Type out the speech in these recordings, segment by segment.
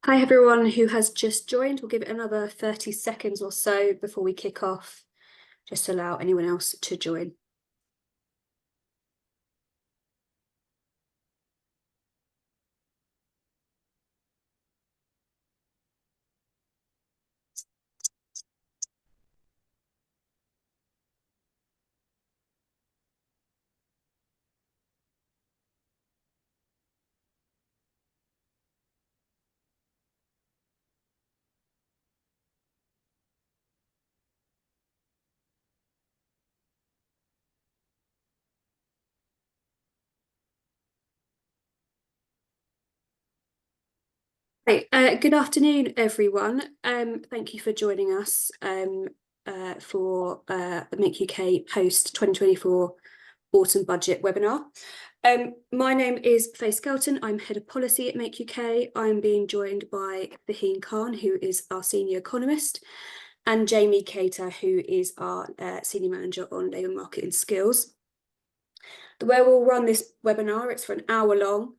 Hi, everyone who has just joined. We'll give it another 30 seconds or so before we kick off, just to allow anyone else to join. Right, good afternoon, everyone. Thank you for joining us for the Make UK Post 2024 Autumn Budget webinar. My name is Faye Skelton. I'm Head of Policy at Make UK. I'm being joined by Fahim Khan, who is our Senior Economist, and Jamie Cater, who is our Senior Manager on Labour Market and Skills. The way we'll run this webinar, it's for an hour long.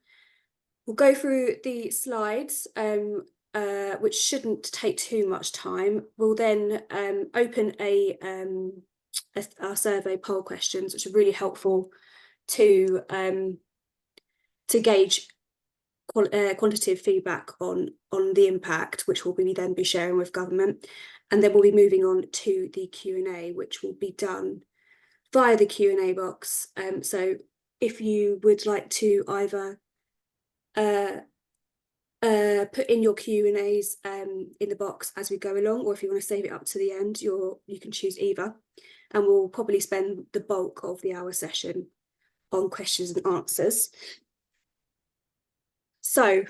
We'll go through the slides, which shouldn't take too much time. We'll then open our survey poll questions, which are really helpful to gauge quantitative feedback on the impact, which we'll then be sharing with government. And then we'll be moving on to the Q&A, which will be done via the Q&A box. So if you would like to either put in your Q&As in the box as we go along, or if you want to save it up to the end, you can choose either. And we'll probably spend the bulk of the hour session on questions and answers. So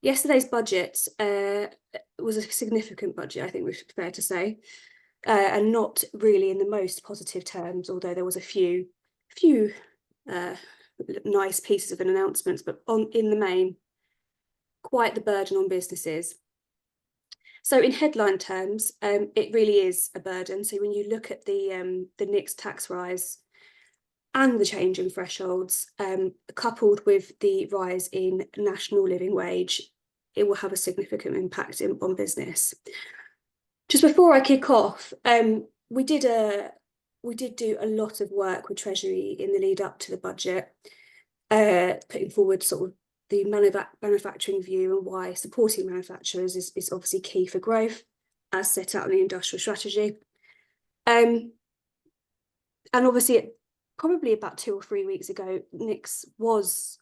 yesterday's budget was a significant budget, I think it's fair to say, and not really in the most positive terms, although there was a few nice pieces of announcements, but in the main, quite the burden on businesses. So in headline terms, it really is a burden. So when you look at the NIC's tax rise and the change in thresholds, coupled with the rise in national living wage, it will have a significant impact on business. Just before I kick off, we did do a lot of work with Treasury in the lead up to the budget, putting forward sort of the manufacturing view and why supporting manufacturers is obviously key for growth, as set out in the industrial strategy. And obviously, probably about 2 or 3 weeks ago, NIC's was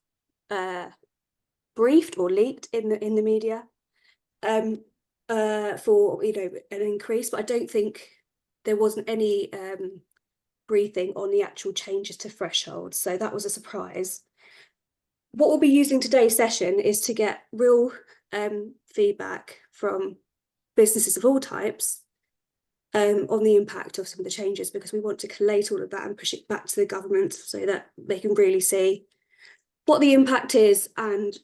briefed or leaked in the media for an increase, but I don't think there wasn't any briefing on the actual changes to thresholds, so that was a surprise. What we'll be using today's session is to get real feedback from businesses of all types on the impact of some of the changes, because we want to collate all of that and push it back to the government so that they can really see what the impact is and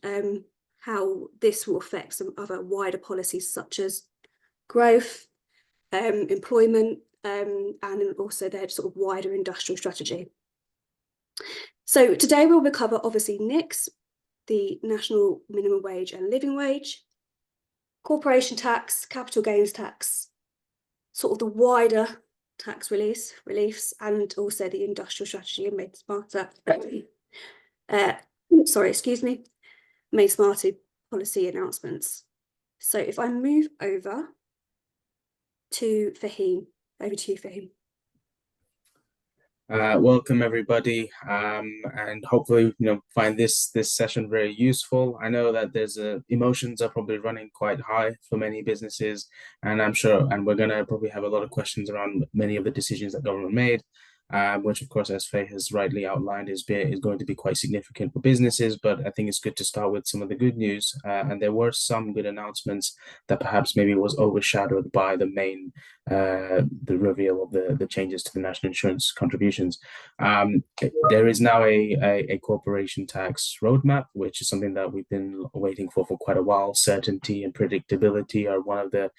how this will affect some other wider policies such as growth, employment, and also their sort of wider industrial strategy. So today we'll cover obviously NICs, the National Minimum Wage and Living Wage, corporation tax, capital gains tax, sort of the wider tax reliefs, and also the industrial strategy and Made Smarter. Made Smarter policy announcements. So if I move over to Fahim, over to you, Fahim. Welcome everybody, and hopefully find this session very useful. I know that there's emotions are probably running quite high for many businesses, and I'm sure, and we're gonna probably have a lot of questions around many of the decisions that government made, which of course, as Faye has rightly outlined, is going to be quite significant for businesses. But I think it's good to start with some of the good news, and there were some good announcements that perhaps maybe was overshadowed by the main the reveal of the changes to the national insurance contributions. There is now a corporation tax roadmap, which is something that we've been waiting for quite a while. Certainty and predictability are one of the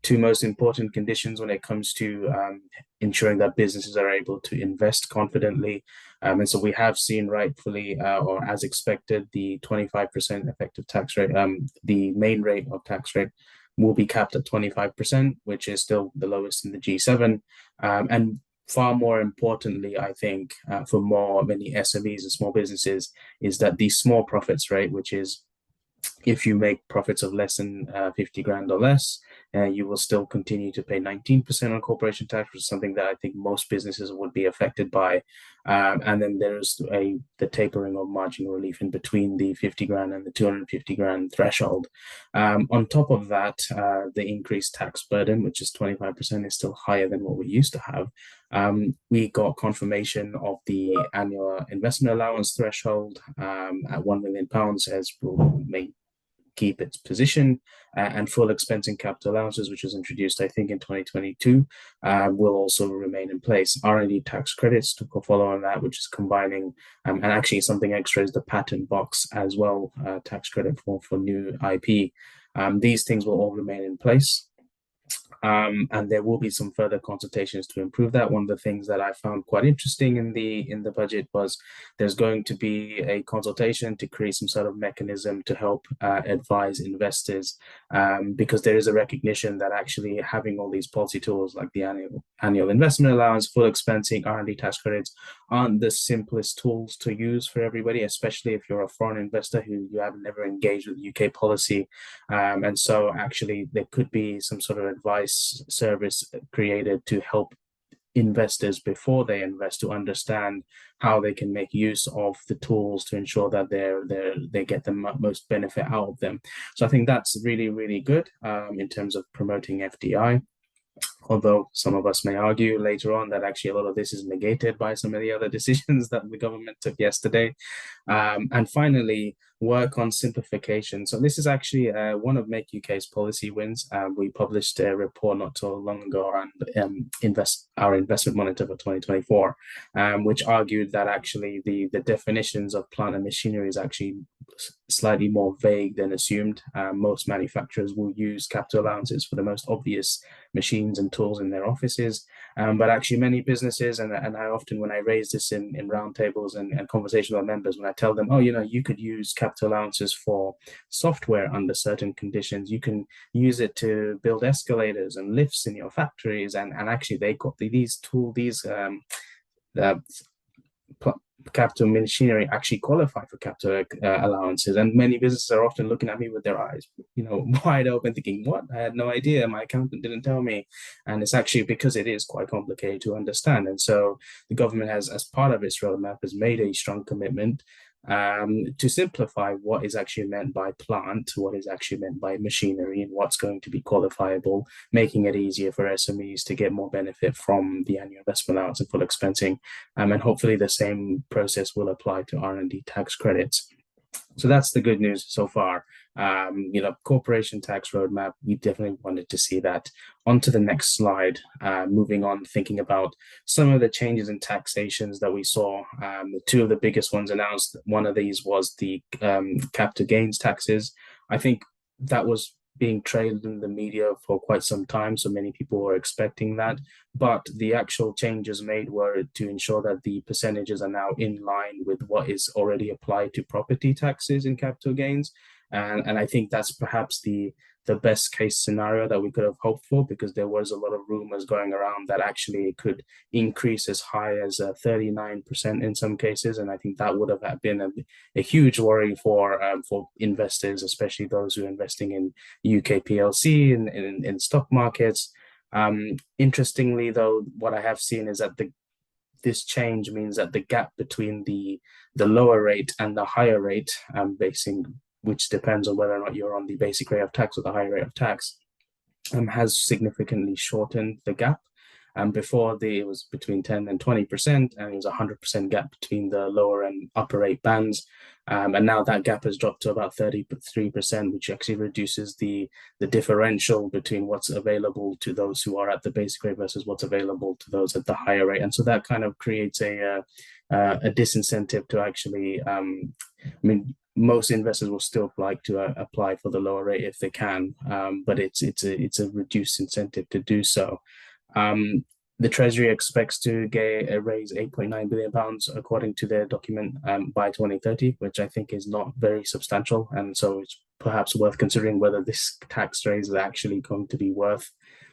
two most important conditions when it comes to ensuring that businesses are able to invest confidently. And so we have seen rightfully or as expected, the 25% effective tax rate, the main rate of tax rate will be capped at 25%, which is still the lowest in the G7. And far more importantly, I think, for many SMEs and small businesses, is that the small profits rate, which is if you make profits of less than 50 grand or less, you will still continue to pay 19% on corporation tax, which is something that I think most businesses would be affected by. And then there's the tapering of margin relief in between the 50 grand and the 250 grand threshold. On top of that, the increased tax burden, which is 25%, is still higher than what we used to have. We got confirmation of the annual investment allowance threshold at £1 million, as will make keep its position, and full expensing capital allowances, which was introduced, I think, in 2022, will also remain in place. R&D tax credits to follow on that, which is combining, and actually something extra is the patent box as well, tax credit for new IP. These things will all remain in place. And there will be some further consultations to improve that. One of the things that I found quite interesting in the budget was there's going to be a consultation to create some sort of mechanism to help advise investors, because there is a recognition that actually having all these policy tools like the annual investment allowance, full expensing, R&D tax credits aren't the simplest tools to use for everybody, especially if you're a foreign investor who you have never engaged with UK policy. And so actually there could be some sort of advice service created to help investors before they invest to understand how they can make use of the tools to ensure that they get the most benefit out of them. So I think that's really, really good in terms of promoting FDI. Although some of us may argue later on that actually a lot of this is negated by some of the other decisions that the government took yesterday. And finally, work on simplification. So this is actually one of Make UK's policy wins. We published a report not so long ago around our investment monitor for 2024, which argued that actually the definitions of plant and machinery is actually slightly more vague than assumed. Most manufacturers will use capital allowances for the most obvious machines and tools in their offices. But actually many businesses, and I often, when I raise this in roundtables and conversations with members, when I tell them, oh, you could use capital allowances for software under certain conditions, you can use it to build escalators and lifts in your factories, and actually they got these capital machinery actually qualify for capital allowances. And many businesses are often looking at me with their eyes, wide open, thinking, what? I had no idea. My accountant didn't tell me. And it's actually because it is quite complicated to understand. And so the government has, as part of its roadmap, has made a strong commitment to simplify what is actually meant by plant, what is actually meant by machinery, and what's going to be qualifiable, making it easier for SMEs to get more benefit from the annual investment allowance and full expensing. And hopefully the same process will apply to R&D tax credits. So that's the good news so far. Corporation tax roadmap, we definitely wanted to see that. On to the next slide, moving on, thinking about some of the changes in taxations that we saw. Two of the biggest ones announced, one of these was the capital gains taxes. I think that was being trailed in the media for quite some time, so many people were expecting that. But the actual changes made were to ensure that the percentages are now in line with what is already applied to property taxes in capital gains. And I think that's perhaps the best case scenario that we could have hoped for, because there was a lot of rumors going around that actually it could increase as high as 39% in some cases. And I think that would have been a huge worry for investors, especially those who are investing in UK PLC in stock markets. Interestingly, though, what I have seen is that this change means that the gap between the lower rate and the higher rate, which depends on whether or not you're on the basic rate of tax or the higher rate of tax, has significantly shortened the gap. Before it was between 10 and 20%, and it was a 100% gap between the lower and upper rate bands. And now that gap has dropped to about 33%, which actually reduces the differential between what's available to those who are at the basic rate versus what's available to those at the higher rate. And so that kind of creates a disincentive to actually I mean, most investors will still like to apply for the lower rate if they can, but it's a reduced incentive to do so. Um, the Treasury expects to raise £8.9 billion according to their document by 2030, which I think is not very substantial, and so it's perhaps worth considering whether this tax raise is actually going to be worth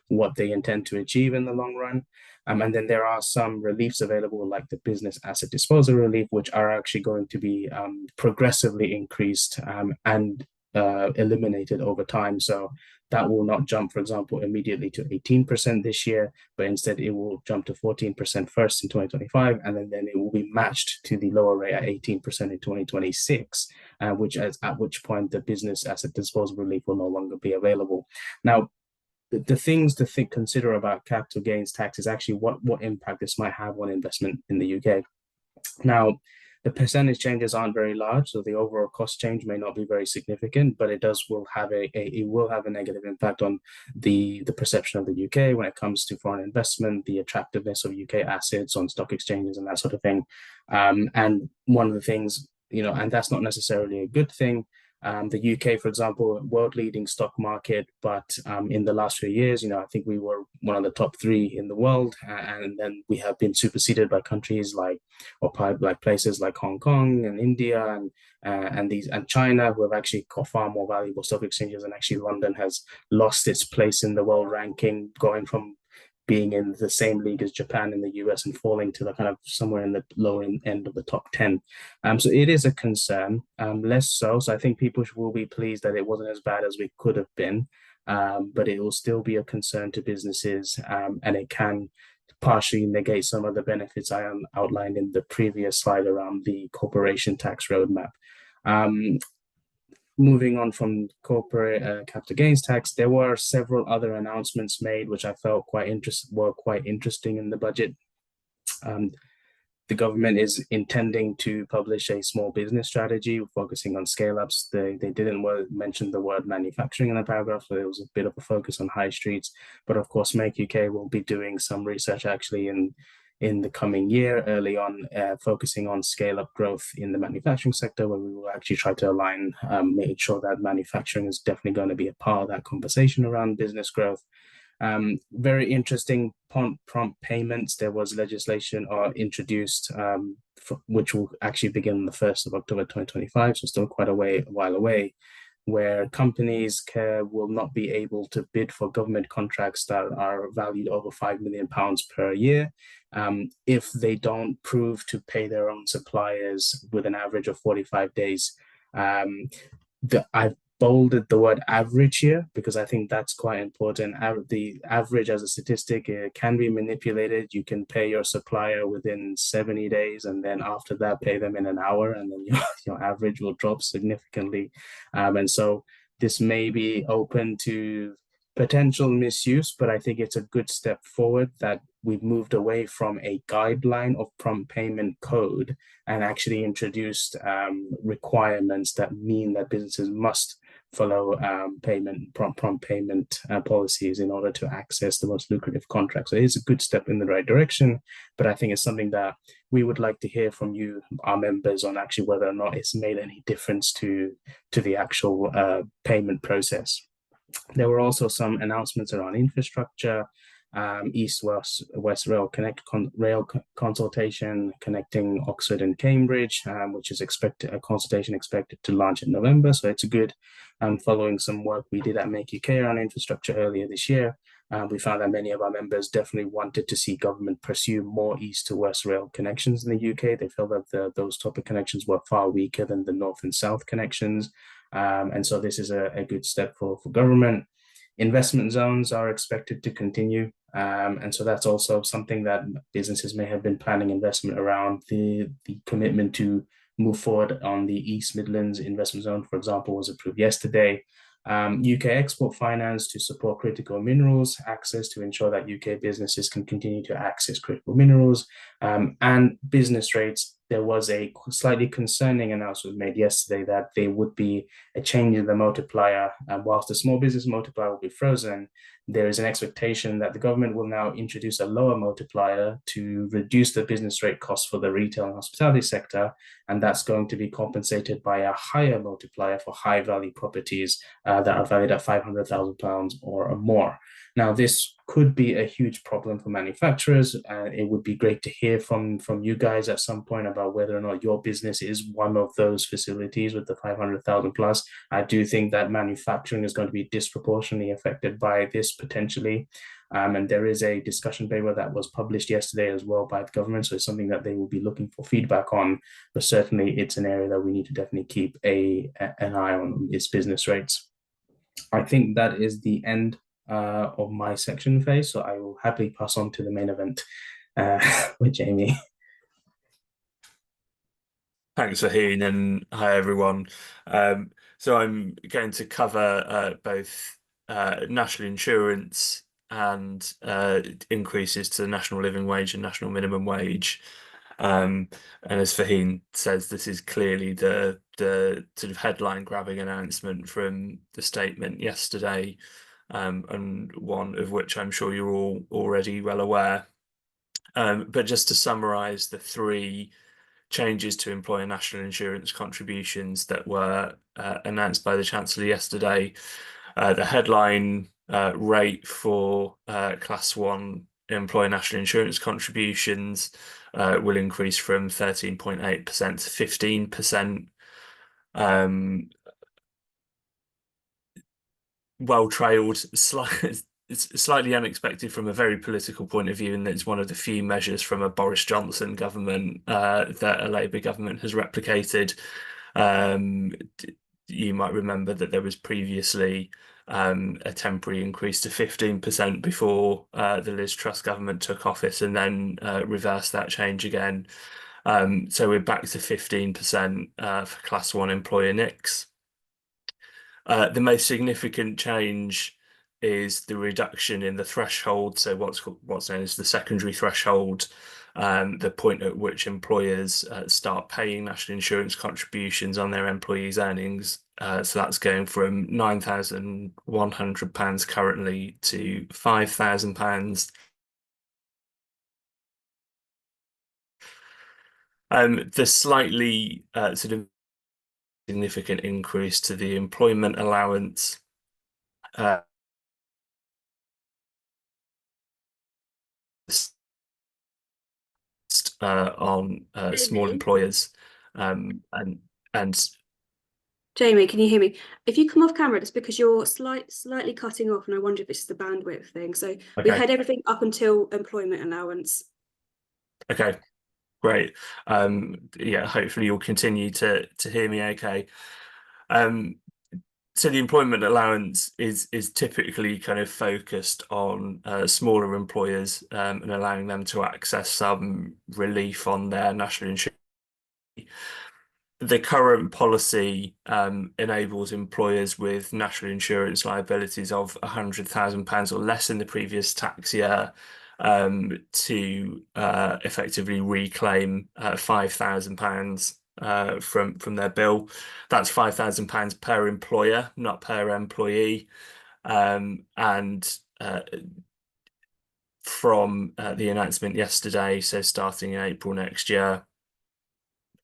what they intend to achieve in the long run. And then there are some reliefs available, like the business asset disposal relief, which are actually going to be progressively increased and eliminated over time. So that will not jump, for example, immediately to 18% this year, but instead it will jump to 14% first in 2025, and then it will be matched to the lower rate at 18% in 2026, at which point the business asset disposal relief will no longer be available. Now, the things to consider about capital gains tax is actually what impact this might have on investment in the UK. Now, the percentage changes aren't very large, so the overall cost change may not be very significant, but it will have a negative impact on the perception of the UK when it comes to foreign investment, the attractiveness of UK assets on stock exchanges, and that sort of thing. And one of the things, and that's not necessarily a good thing. The UK, for example, world leading stock market, but in the last few years, I think we were one of the top three in the world, and then we have been superseded by countries like places like Hong Kong and India and China, who have actually got far more valuable stock exchanges. And actually, London has lost its place in the world ranking, going from being in the same league as Japan and the US and falling to the kind of somewhere in the lower end of the top 10. So it is a concern, less so. So I think people will be pleased that it wasn't as bad as we could have been, but it will still be a concern to businesses, and it can partially negate some of the benefits I outlined in the previous slide around the corporation tax roadmap. Moving on from corporate capital gains tax, there were several other announcements made which I felt were quite interesting in the budget. The government is intending to publish a small business strategy focusing on scale ups. They didn't mention the word manufacturing in the paragraph, so there was a bit of a focus on high streets. But of course, Make UK will be doing some research actually in the coming year, early on, focusing on scale-up growth in the manufacturing sector, where we will actually try to align, make sure that manufacturing is definitely going to be a part of that conversation around business growth. Very interesting prompt payments. There was legislation introduced, which will actually begin on the 1st of October 2025, so still quite a while away, where companies will not be able to bid for government contracts that are valued over £5 million per year if they don't prove to pay their own suppliers with an average of 45 days. I've bolded the word average here because I think that's quite important. The average as a statistic can be manipulated. You can pay your supplier within 70 days, and then after that, pay them in an hour, and then your average will drop significantly. And so this may be open to potential misuse, but I think it's a good step forward that we've moved away from a guideline of prompt payment code and actually introduced requirements that mean that businesses must follow prompt payment policies in order to access the most lucrative contracts. So it is a good step in the right direction, but I think it's something that we would like to hear from you, our members, on actually whether or not it's made any difference to the actual payment process. There were also some announcements around infrastructure, East-West Rail rail consultation connecting Oxford and Cambridge, which is a consultation expected to launch in November. So it's good. Following some work we did at Make UK around infrastructure earlier this year, we found that many of our members definitely wanted to see government pursue more East to West rail connections in the UK. They felt that those type of connections were far weaker than the North and South connections. And so this is a good step for government. Investment zones are expected to continue. And so that's also something that businesses may have been planning investment around. The commitment to move forward on the East Midlands investment zone, for example, was approved yesterday. UK export finance to support critical minerals access to ensure that UK businesses can continue to access critical minerals, and business rates. there was a slightly concerning announcement made yesterday that there would be a change in the multiplier. And whilst the small business multiplier will be frozen, there is an expectation that the government will now introduce a lower multiplier to reduce the business rate costs for the retail and hospitality sector. And that's going to be compensated by a higher multiplier for high value properties that are valued at £500,000 or more. Now, this could be a huge problem for manufacturers. It would be great to hear from you guys at some point about whether or not your business is one of those facilities with the 500,000 plus. I do think that manufacturing is going to be disproportionately affected by this potentially. And there is a discussion paper that was published yesterday as well by the government. So it's something that they will be looking for feedback on. But certainly it's an area that we need to definitely keep an eye on its business rates. I think that is the end of my section phase. So I will happily pass on to the main event with Jamie. Thanks, Faheen, and hi everyone. So I'm going to cover both national insurance and increases to the national living wage and national minimum wage. And as Faheen says, this is clearly the sort of headline grabbing announcement from the statement yesterday, and one of which I'm sure you're all already well aware. But just to summarise the three changes to employer national insurance contributions that were announced by the Chancellor yesterday. The headline rate for Class 1 employer national insurance contributions will increase from 13.8% to 15%. Well trailed, slightly unexpected from a very political point of view, and it's one of the few measures from a Boris Johnson government that a Labour government has replicated. You might remember that there was previously a temporary increase to 15% before the Liz Truss government took office, and then reversed that change again. So we're back to 15% for Class 1 employer NICs. The most significant change is the reduction in the threshold, so what's known as the secondary threshold, the point at which employers start paying national insurance contributions on their employees' earnings. So that's going from £9,100 currently to £5,000. The slightly sort of significant increase to the employment allowance on small employers, and Jamie, can you hear me? If you come off camera, it's because you're slightly cutting off, and I wonder if it's the bandwidth thing. So we okay. had everything up until employment allowance. Okay, great. Yeah, hopefully you'll continue to hear me okay. So the employment allowance is typically kind of focused on smaller employers, and allowing them to access some relief on their national insurance. The current policy enables employers with national insurance liabilities of £100,000 or less in the previous tax year to effectively reclaim £5,000 from their bill. That's £5,000 per employer, not per employee. And from the announcement yesterday, so starting in April next year,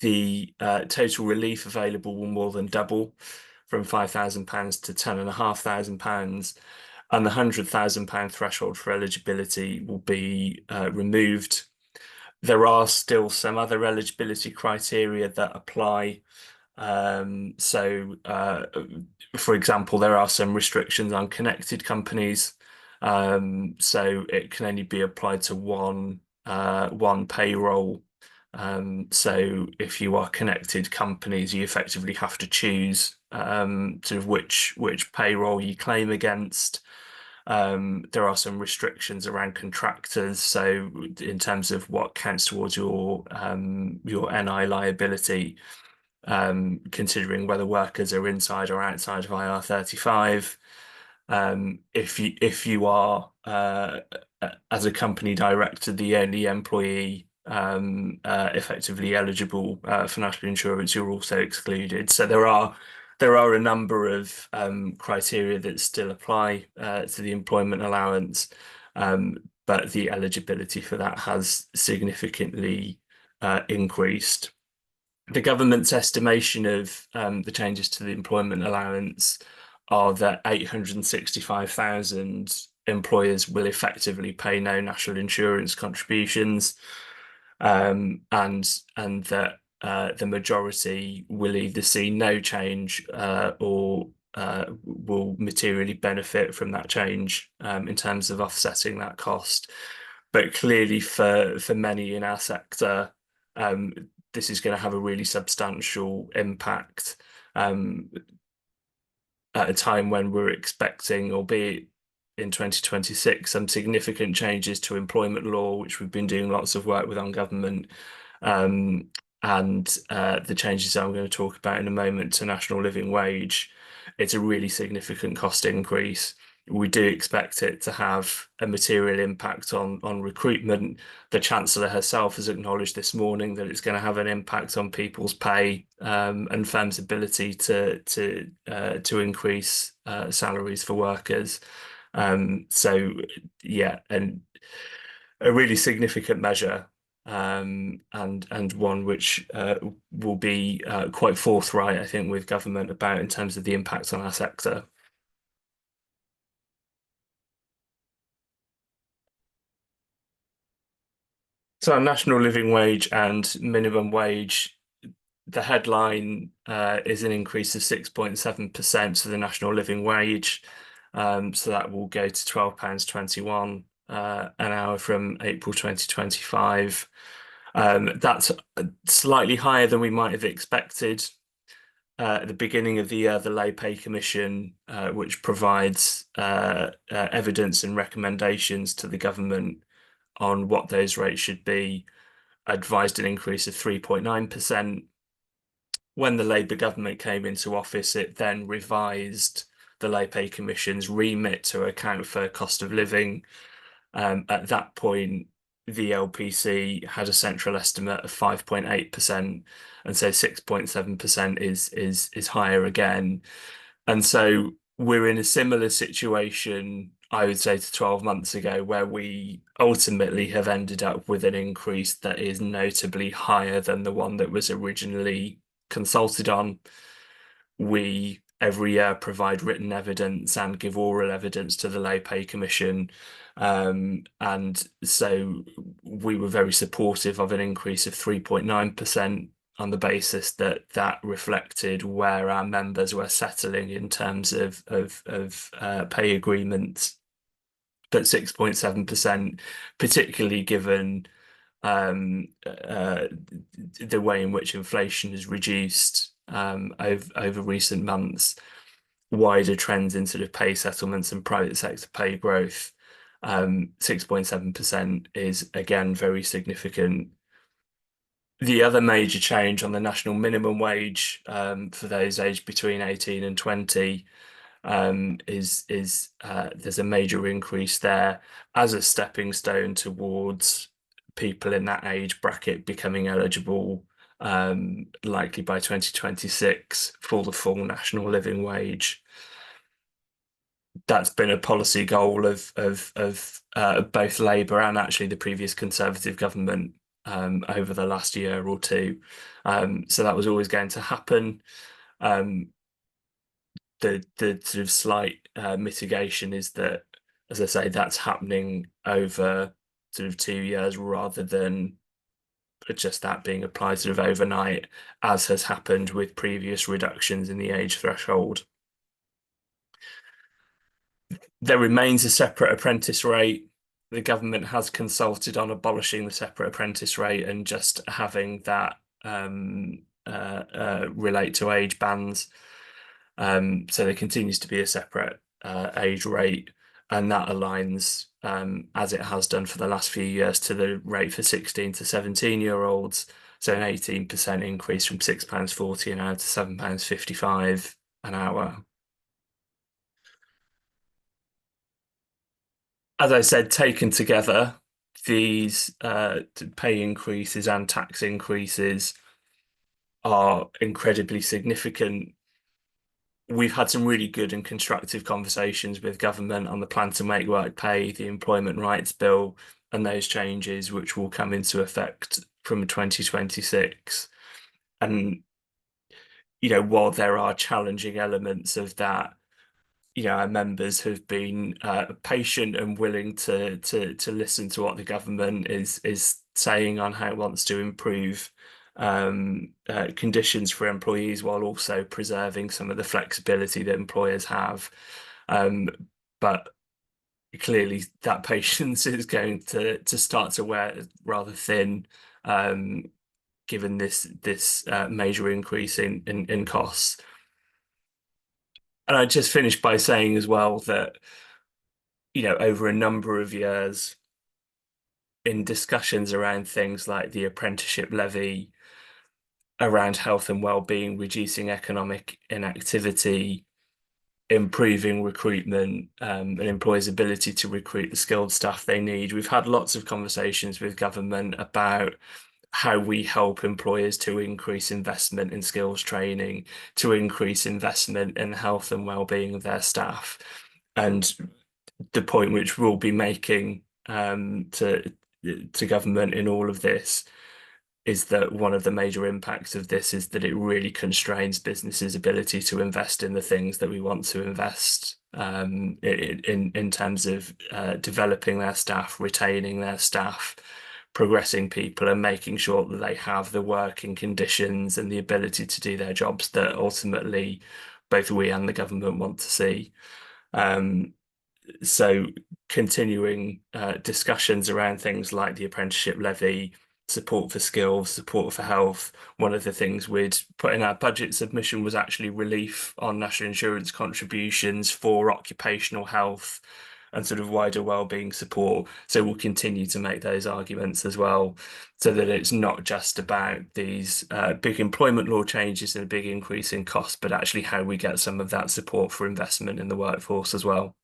the total relief available will more than double, from £5,000 to £10,500, and the £100,000 threshold for eligibility will be removed. There are still some other eligibility criteria that apply. For example, there are some restrictions on connected companies. So it can only be applied to one payroll. So if you are connected companies, you effectively have to choose sort of which payroll you claim against. There are some restrictions around contractors, so in terms of what counts towards your NI liability, considering whether workers are inside or outside of IR35. If you are as a company director the only employee effectively eligible for national insurance, you're also excluded. So there are a number of criteria that still apply to the employment allowance, but the eligibility for that has significantly increased. The government's estimation of the changes to the employment allowance are that 865,000 employers will effectively pay no national insurance contributions, and that the majority will either see no change or will materially benefit from that change in terms of offsetting that cost. But clearly, for many in our sector, this is going to have a really substantial impact at a time when we're expecting, albeit in 2026, some significant changes to employment law, which we've been doing lots of work with on government, and the changes I'm going to talk about in a moment to national living wage. It's a really significant cost increase. We do expect it to have a material impact on recruitment. The Chancellor herself has acknowledged this morning that it's going to have an impact on people's pay and firms' ability to increase salaries for workers. So yeah, and a really significant measure, and one which will be quite forthright, I think, with government about in terms of the impact on our sector. So our national living wage and minimum wage, the headline is an increase of 6.7% to the national living wage. So that will go to £12.21 an hour from April 2025. That's slightly higher than we might have expected. At the beginning of the year, the Lay Pay Commission, which provides evidence and recommendations to the government on what those rates should be, advised an increase of 3.9%. When the Labour government came into office, it then revised the Lay Pay Commission's remit to account for cost of living. At that point, the LPC had a central estimate of 5.8%, and so 6.7% is higher again. And so we're in a similar situation, I would say, to 12 months ago, where we ultimately have ended up with an increase that is notably higher than the one that was originally consulted on. We every year provide written evidence and give oral evidence to the Lay Pay Commission. And so we were very supportive of an increase of 3.9% on the basis that that reflected where our members were settling in terms of pay agreements. But 6.7%, particularly given the way in which inflation has reduced over recent months, wider trends in sort of pay settlements and private sector pay growth, 6.7% is again very significant. The other major change on the national minimum wage for those aged between 18 and 20 is there's a major increase there as a stepping stone towards people in that age bracket becoming eligible, likely by 2026, for the full national living wage. That's been a policy goal of both Labour and actually the previous Conservative government over the last year or two. So that was always going to happen. The sort of slight mitigation is that, as I say, that's happening over sort of 2 years rather than just that being applied sort of overnight, as has happened with previous reductions in the age threshold. There remains a separate apprentice rate. The government has consulted on abolishing the separate apprentice rate and just having that relate to age bands. So there continues to be a separate age rate, and that aligns, as it has done for the last few years, to the rate for 16 to 17-year-olds. So an 18% increase from £6.40 an hour to £7.55 an hour. As I said, taken together, these pay increases and tax increases are incredibly significant, we've had some really good and constructive conversations with government on the plan to make work pay, the employment rights bill, and those changes which will come into effect from 2026. And while there are challenging elements of that, our members have been patient and willing to listen to what the government is saying on how it wants to improve conditions for employees while also preserving some of the flexibility that employers have. But clearly that patience is going to start to wear rather thin, given this major increase in costs. And I just finished by saying as well that, over a number of years in discussions around things like the apprenticeship levy, around health and well-being, reducing economic inactivity, improving recruitment, and employers' ability to recruit the skilled staff they need. We've had lots of conversations with government about how we help employers to increase investment in skills training, to increase investment in health and well-being of their staff. And the point which we'll be making to government in all of this is that one of the major impacts of this is that it really constrains businesses' ability to invest in the things that we want to invest in terms of developing their staff, retaining their staff, progressing people, and making sure that they have the working conditions and the ability to do their jobs that ultimately both we and the government want to see. So continuing discussions around things like the apprenticeship levy, support for skills, support for health. One of the things we'd put in our budget submission was actually relief on national insurance contributions for occupational health and sort of wider wellbeing support. So we'll continue to make those arguments as well, so that it's not just about these big employment law changes and a big increase in costs, but actually how we get some of that support for investment in the workforce as well.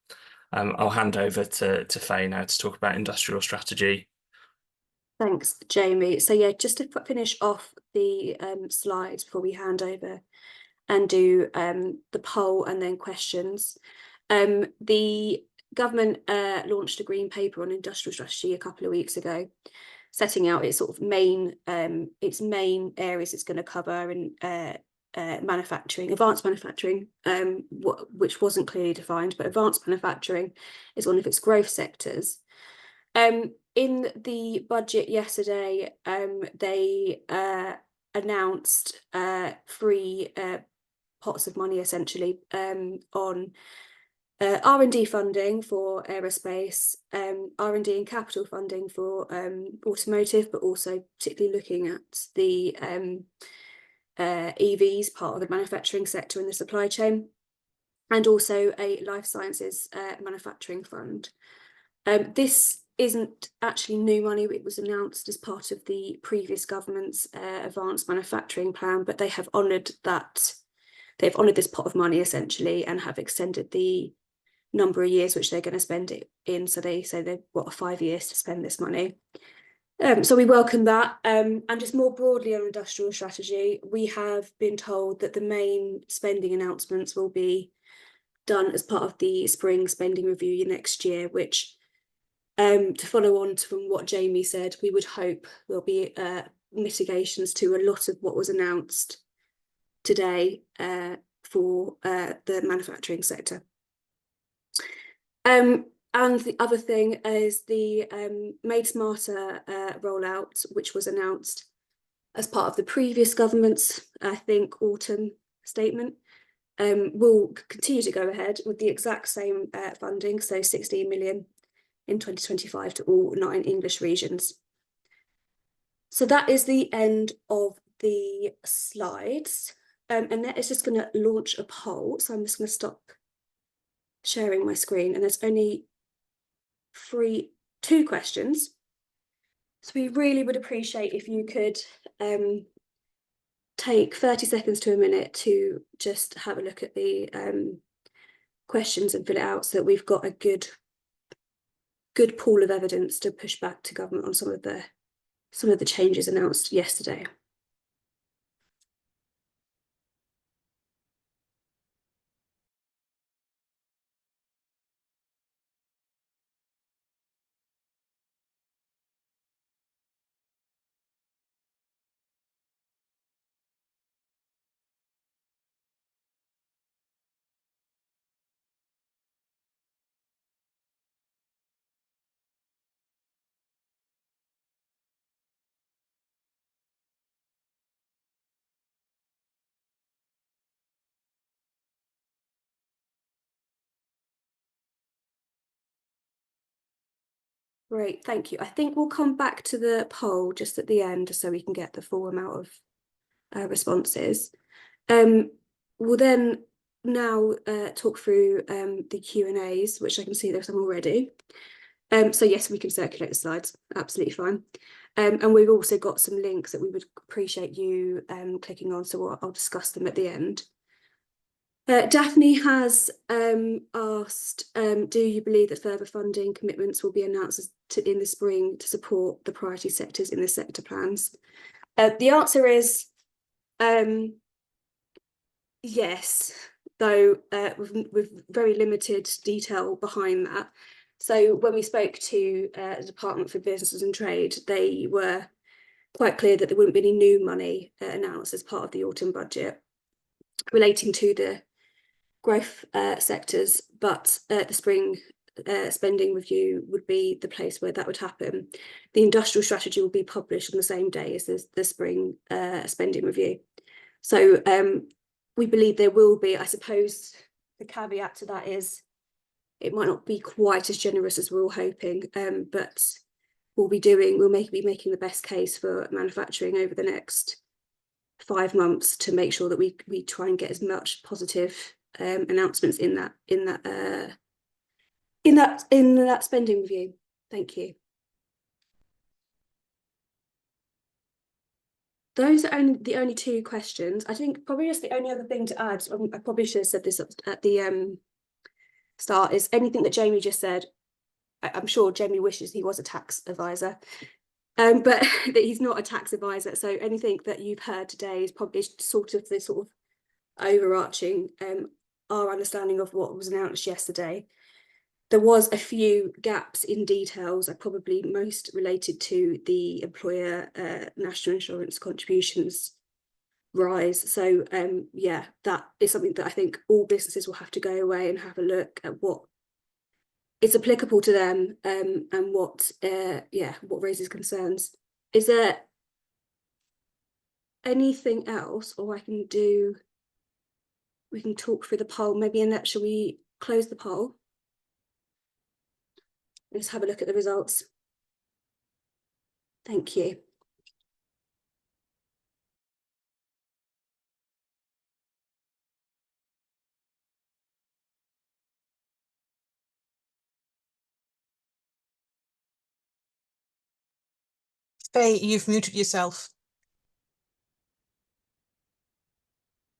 I'll hand over to Faye now to talk about industrial strategy. Thanks, Jamie. So yeah, just to finish off the slides before we hand over and do the poll and then questions. The government launched a green paper on industrial strategy a couple of weeks ago, setting out its sort of main areas it's going to cover, and manufacturing, advanced manufacturing, which wasn't clearly defined, but advanced manufacturing is one of its growth sectors. In the budget yesterday, they announced 3 pots of money essentially on R&D funding for aerospace, R&D and capital funding for automotive, but also particularly looking at the EVs, part of the manufacturing sector in the supply chain, and also a life sciences manufacturing fund. This isn't actually new money. It was announced as part of the previous government's advanced manufacturing plan, but they have honoured that. They've honoured this pot of money essentially and have extended the number of years which they're going to spend it in. So they say they've got 5 years to spend this money. So we welcome that. And just more broadly on industrial strategy, we have been told that the main spending announcements will be done as part of the spring spending review next year, which, to follow on from what Jamie said, we would hope there'll be mitigations to a lot of what was announced today for the manufacturing sector. And the other thing is the Made Smarter rollout, which was announced as part of the previous government's, I think, autumn statement, will continue to go ahead with the exact same funding, so 16 million in 2025 to all 9 English regions. So that is the end of the slides. And that is just going to launch a poll. So I'm just going to stop sharing my screen, and there's only 2 questions. So we really would appreciate if you could take 30 seconds to a minute to just have a look at the questions and fill it out so that we've got a good good pool of evidence to push back to government on some of the changes announced yesterday. Great, thank you. I think we'll come back to the poll just at the end, so we can get the full amount of responses. We'll then now talk through the Q&As, which I can see there's some already. So yes, we can circulate the slides, absolutely fine. And we've also got some links that we would appreciate you clicking on, so I'll discuss them at the end. Daphne has asked, do you believe that further funding commitments will be announced in the spring to support the priority sectors in the sector plans? The answer is yes, though with very limited detail behind that. So when we spoke to the Department for Businesses and Trade, they were quite clear that there wouldn't be any new money announced as part of the autumn budget relating to the growth sectors, but the spring spending review would be the place where that would happen. The industrial strategy will be published on the same day as the spring spending review. So we believe there will be, I suppose the caveat to that is it might not be quite as generous as we're all hoping, but we'll be making the best case for manufacturing over the next 5 months to make sure that we try and get as much positive announcements in that spending review. Thank you. Those are the only 2 questions. I think probably just the only other thing to add, I probably should have said this at the start, is anything that Jamie just said. I'm sure Jamie wishes he was a tax advisor, but that he's not a tax advisor. So anything that you've heard today is probably sort of overarching our understanding of what was announced yesterday. There was a few gaps in details, probably most related to the employer national insurance contributions rise. So yeah, that is something that I think all businesses will have to go away and have a look at what is applicable to them, and what raises concerns. Is there anything else, or we can talk through the poll? Maybe Annette, shall we close the poll? Let's have a look at the results. Thank you. Faye, you've muted yourself.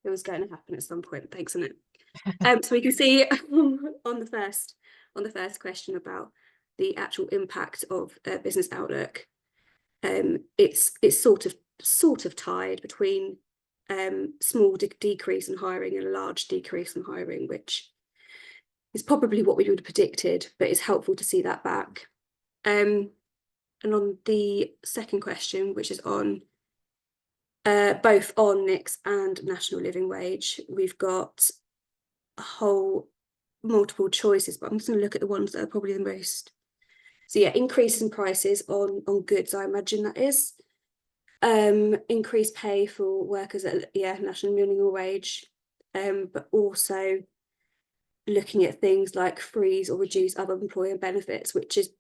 It was going to happen at some point. Thanks, Annette. So we can see on the first question about the actual impact of business outlook. It's sort of tied between small decrease in hiring and a large decrease in hiring, which is probably what we would have predicted, but it's helpful to see that back. And on the second question, which is on both on NICs and national living wage, we've got a whole multiple choices, but I'm just going to look at the ones that are probably the most. So yeah, increases in prices on goods, I imagine that is. Increased pay for workers at national minimum wage, but also looking at things like freeze or reduce other employer benefits, which is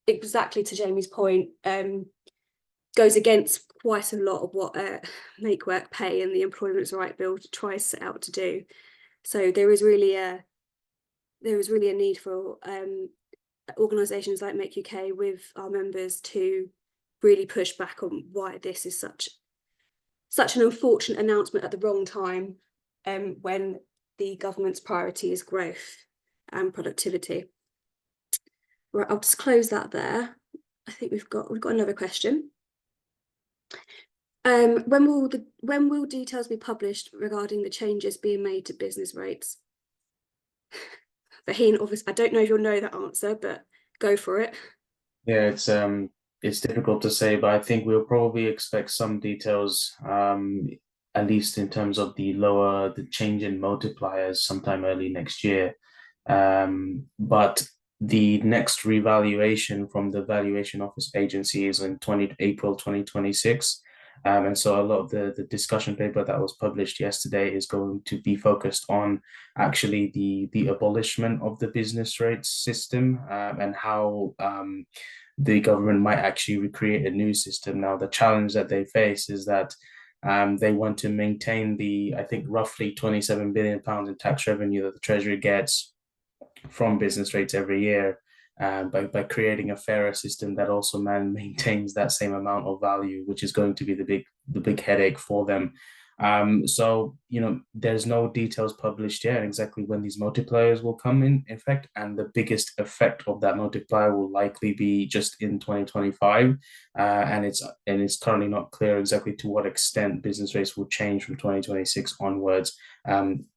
exactly to Jamie's point, goes against quite a lot of what Make Work Pay and the Employment Rights Bill tries to set out to do. So there is really a need for organisations like Make UK with our members to really push back on why this is such an unfortunate announcement at the wrong time, when the government's priority is growth and productivity. Right, I'll just close that there. I think we've got another question. When will details be published regarding the changes being made to business rates? Faheen, obviously, I don't know if you'll know that answer, but go for it. Yeah, it's difficult to say, but I think we'll probably expect some details, at least in terms of the change in multipliers sometime early next year. But the next revaluation from the Valuation Office Agency is in April 2026. And so a lot of the discussion paper that was published yesterday is going to be focused on actually the abolishment of the business rates system, and how the government might actually recreate a new system. Now, the challenge that they face is that they want to maintain the, I think, roughly £27 billion in tax revenue that the Treasury gets from business rates every year, by creating a fairer system that also maintains that same amount of value, which is going to be the big headache for them. So, there's no details published yet exactly when these multipliers will come in effect, and the biggest effect of that multiplier will likely be just in 2025. And it's currently not clear exactly to what extent business rates will change from 2026 onwards.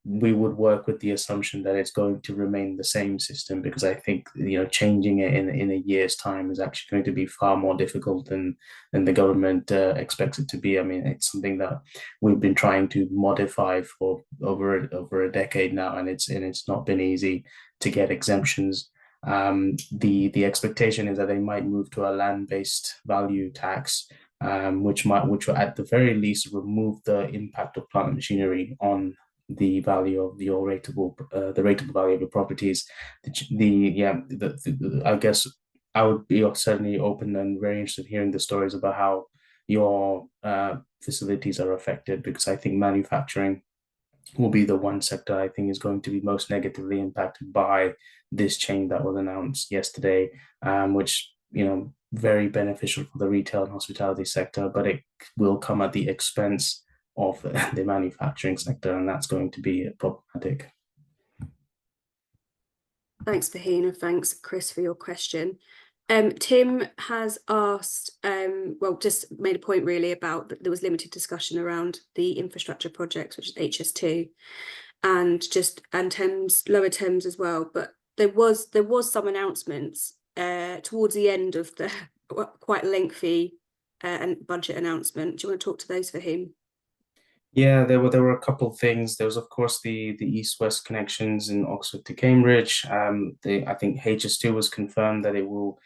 We would work with the assumption that it's going to remain the same system, because I think changing it in a year's time is actually going to be far more difficult than the government expects it to be. I mean, it's something that we've been trying to modify for over a decade now, and it's not been easy to get exemptions. The expectation is that they might move to a land-based value tax, which will at the very least remove the impact of plant and machinery on the value of the rateable value of the properties. I guess I would be certainly open and very interested in hearing the stories about how your facilities are affected, because I think manufacturing will be the one sector I think is going to be most negatively impacted by this change that was announced yesterday, which, very beneficial for the retail and hospitality sector, but it will come at the expense of the manufacturing sector, and that's going to be problematic. Thanks, Faheen, and thanks, Chris, for your question. Tim has asked, just made a point really about that there was limited discussion around the infrastructure projects, which is HS2, and lower Thames as well. But there was some announcements towards the end of the quite lengthy budget announcement. Do you want to talk to those, Faheen? Yeah, there were a couple of things. There was, of course, the east-west connections in Oxford to Cambridge. I think HS2 was confirmed that it will,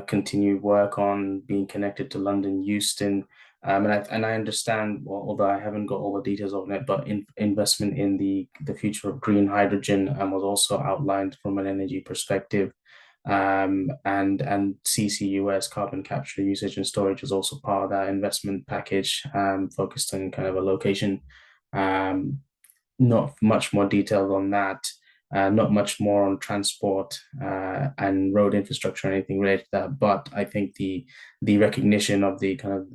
continue work on being connected to London Euston. And I understand, well, although I haven't got all the details on it, but investment in the future of green hydrogen was also outlined from an energy perspective. And CCUS, carbon capture, usage and storage, is also part of that investment package, focused on kind of a location. Not much more detail on that. Not much more on transport and road infrastructure or anything related to that. But I think the recognition of the kind of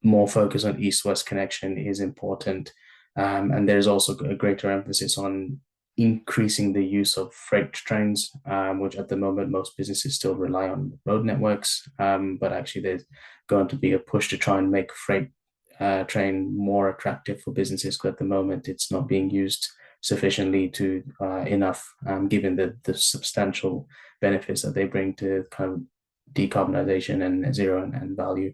more focus on east-west connection is important. And there's also a greater emphasis on increasing the use of freight trains, which at the moment most businesses still rely on road networks. But actually there's going to be a push to try and make freight train more attractive for businesses, because at the moment it's not being used sufficiently enough, given the substantial benefits that they bring to kind of decarbonization and net zero and value.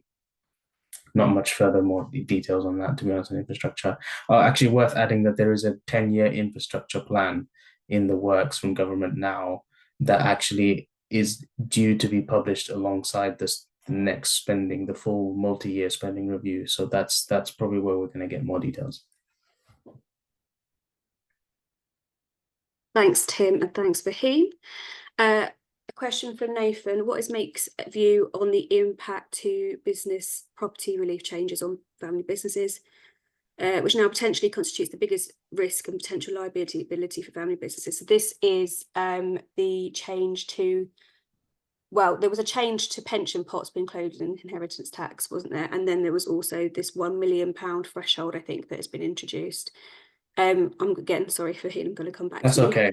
Not much further more details on that, to be honest, on infrastructure. Actually, worth adding that there is a 10-year infrastructure plan in the works from government now that actually is due to be published alongside the next spending, the full multi-year spending review. So that's probably where we're going to get more details. Thanks, Tim, and thanks, Faheen. A question from Nathan: what is Make's view on the impact to business property relief changes on family businesses, which now potentially constitutes the biggest risk and potential liability for family businesses? So this is the change to, well, there was a change to pension pots being included in inheritance tax, wasn't there? And then there was also this £1 million threshold, I think, that has been introduced. I'm again sorry, Faheen, I'm going to come back to you. That's okay.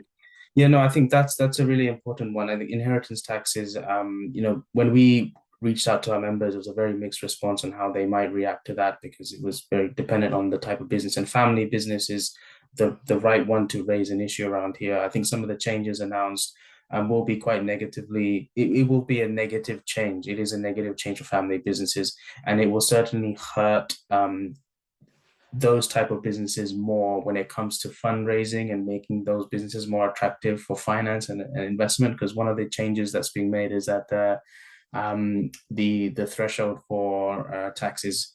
Yeah, no, I think that's a really important one. I think inheritance taxes, when we reached out to our members, it was a very mixed response on how they might react to that because it was very dependent on the type of business, and family business is the right one to raise an issue around here. I think some of the changes announced will be quite negatively, it will be a negative change. It is a negative change for family businesses, and it will certainly hurt those type of businesses more when it comes to fundraising and making those businesses more attractive for finance and investment. Because one of the changes that's being made is that the threshold for taxes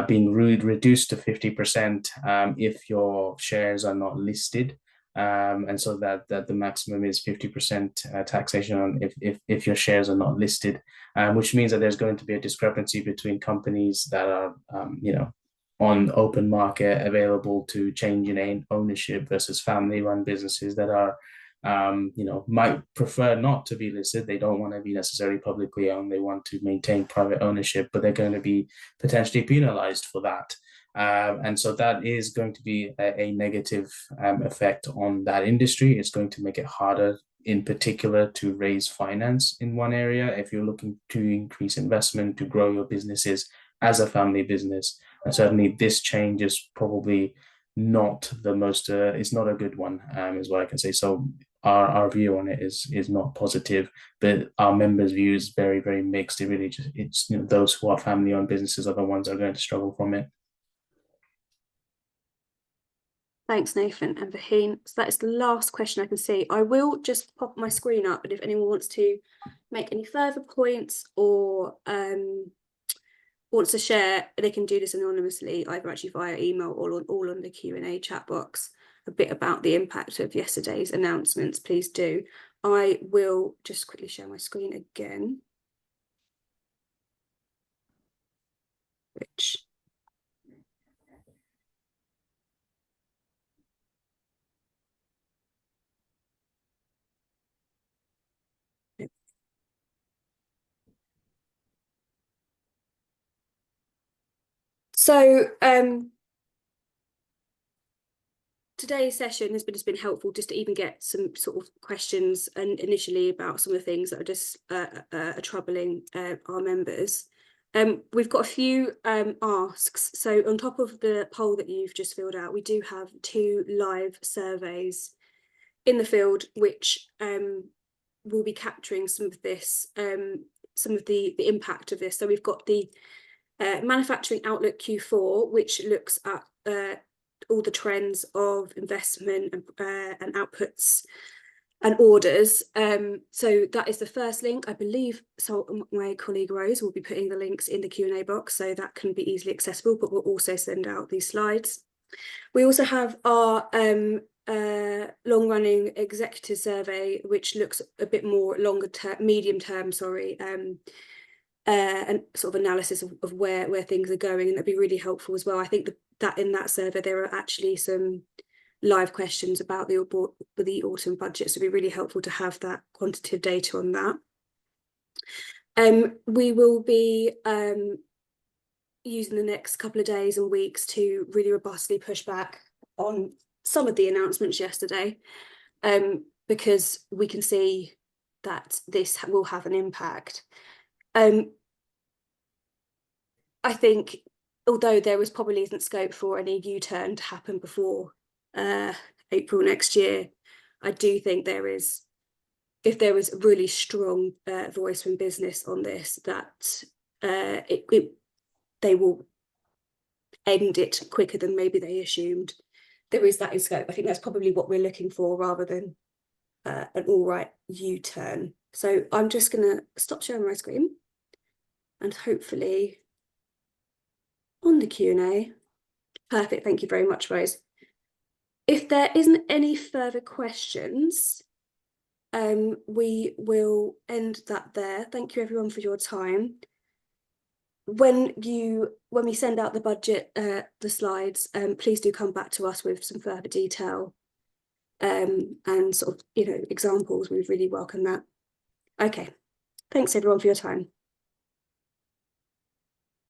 being reduced to 50% if your shares are not listed. And so that the maximum is 50% taxation on if your shares are not listed, which means that there's going to be a discrepancy between companies that are on open market available to change in ownership versus family run businesses that are might prefer not to be listed. They don't want to be necessarily publicly owned. They want to maintain private ownership, but they're going to be potentially penalized for that. And so that is going to be a negative effect on that industry. It's going to make it harder, in particular, to raise finance in one area if you're looking to increase investment to grow your businesses as a family business. And certainly this change is probably not the most, it's not a good one, is what I can say. So our view on it is not positive, but our members' view is very, very mixed. It really just, it's those who are family-owned businesses are the ones that are going to struggle from it. Thanks, Nathan and Fahim. So that is the last question I can see. I will just pop my screen up, and if anyone wants to make any further points or wants to share, they can do this anonymously, either actually via email or all on the Q&A chat box, a bit about the impact of yesterday's announcements, please do. I will just quickly share my screen again. Which... So today's session has been helpful just to even get some sort of questions and initially about some of the things that are just are troubling our members. We've got a few asks. So on top of the poll that you've just filled out, we do have 2 live surveys in the field, which will be capturing some of this, some of the impact of this. So we've got the Manufacturing Outlook Q4, which looks at all the trends of investment and outputs and orders. So that is the first link, I believe. So my colleague Rose will be putting the links in the Q&A box, so that can be easily accessible, but we'll also send out these slides. We also have our long-running executive survey, which looks a bit more longer term, medium term, sorry, and sort of analysis of where things are going, and that'd be really helpful as well. I think that in that survey there are actually some live questions about the autumn budget, so it'd be really helpful to have that quantitative data on that. We will be using the next couple of days and weeks to really robustly push back on some of the announcements yesterday, because we can see that this will have an impact. I think, although there was probably isn't scope for any U-turn to happen before April next year, I do think there is, if there was a really strong voice from business on this, that they will end it quicker than maybe they assumed. There is that in scope. I think that's probably what we're looking for, rather than an all right U-turn. So I'm just going to stop sharing my screen, and hopefully on the Q&A. Perfect, thank you very much, Rose. If there isn't any further questions, we will end that there. Thank you everyone for your time. When we send out the budget, the slides, please do come back to us with some further detail and sort of, examples. We'd really welcome that. Okay, thanks everyone for your time.